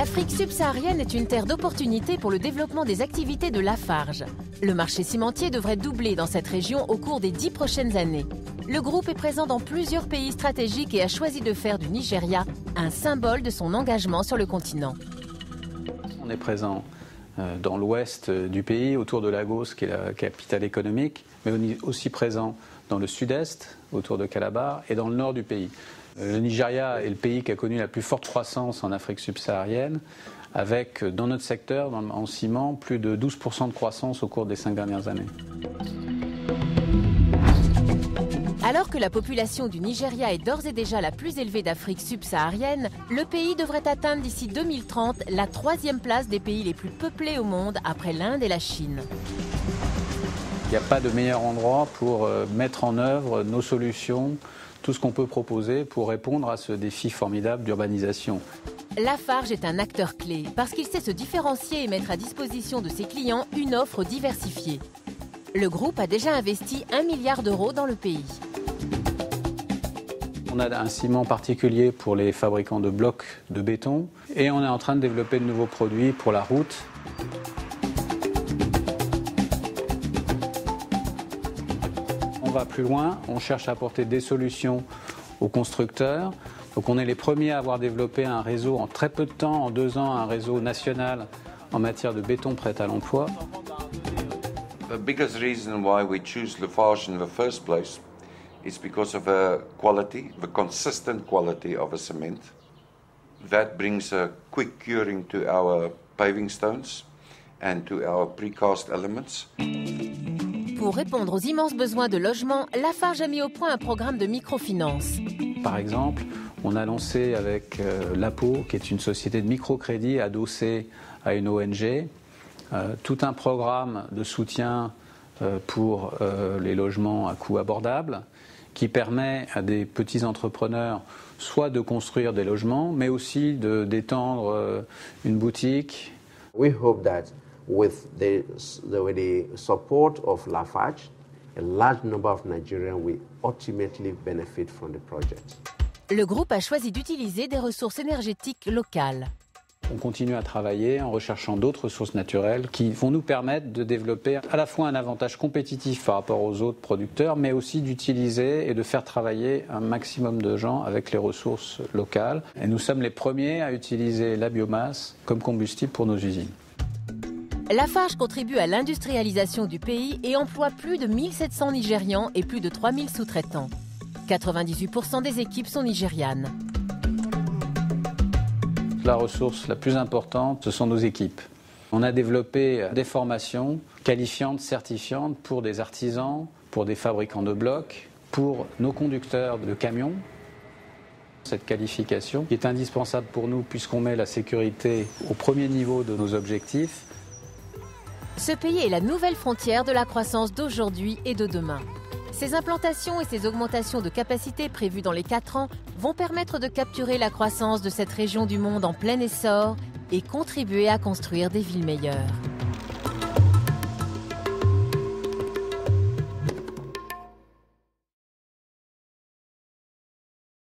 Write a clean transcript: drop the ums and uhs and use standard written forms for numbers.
L'Afrique subsaharienne est une terre d'opportunités pour le développement des activités de Lafarge. Le marché cimentier devrait doubler dans cette région au cours des 10 prochaines années. Le groupe est présent dans plusieurs pays stratégiques et a choisi de faire du Nigeria un symbole de son engagement sur le continent. On est présent dans l'ouest du pays, autour de Lagos, qui est la capitale économique, mais on est aussi présent dans le sud-est, autour de Calabar, et dans le nord du pays. Le Nigeria est le pays qui a connu la plus forte croissance en Afrique subsaharienne, avec, dans notre secteur, en ciment, plus de 12% de croissance au cours des 5 dernières années. Alors que la population du Nigeria est d'ores et déjà la plus élevée d'Afrique subsaharienne, le pays devrait atteindre d'ici 2030 la 3e place des pays les plus peuplés au monde après l'Inde et la Chine. Il n'y a pas de meilleur endroit pour mettre en œuvre nos solutions, tout ce qu'on peut proposer pour répondre à ce défi formidable d'urbanisation. Lafarge est un acteur clé parce qu'il sait se différencier et mettre à disposition de ses clients une offre diversifiée. Le groupe a déjà investi 1 milliard d'euros dans le pays. On a un ciment particulier pour les fabricants de blocs de béton et on est en train de développer de nouveaux produits pour la route. On va plus loin, on cherche à apporter des solutions aux constructeurs. Donc on est les premiers à avoir développé un réseau en très peu de temps, en 2 ans, un réseau national en matière de béton prêt à l'emploi. The biggest reason why we choose Lafarge in the first place is because of the quality, the consistent quality of a cement. That brings a quick curing to our paving stones and to our precast elements. Pour répondre aux immenses besoins de logement, Lafarge a mis au point un programme de microfinance. Par exemple, on a lancé avec l'APO, qui est une société de microcrédit adossée à une ONG, tout un programme de soutien pour les logements à coût abordable qui permet à des petits entrepreneurs soit de construire des logements, mais aussi d'étendre une boutique. We hope that with the support of Lafarge, a large number of Nigerians will ultimately benefit from the project. Le groupe a choisi d'utiliser des ressources énergétiques locales. On continue à travailler en recherchant d'autres ressources naturelles qui vont nous permettre de développer à la fois un avantage compétitif par rapport aux autres producteurs, mais aussi d'utiliser et de faire travailler un maximum de gens avec les ressources locales. Et nous sommes les premiers à utiliser la biomasse comme combustible pour nos usines. Lafarge contribue à l'industrialisation du pays et emploie plus de 1700 Nigérians et plus de 3000 sous-traitants. 98% des équipes sont nigérianes. La ressource la plus importante, ce sont nos équipes. On a développé des formations qualifiantes, certifiantes pour des artisans, pour des fabricants de blocs, pour nos conducteurs de camions. Cette qualification est indispensable pour nous puisqu'on met la sécurité au premier niveau de nos objectifs. Ce pays est la nouvelle frontière de la croissance d'aujourd'hui et de demain. Ces implantations et ces augmentations de capacité prévues dans les 4 ans vont permettre de capturer la croissance de cette région du monde en plein essor et contribuer à construire des villes meilleures.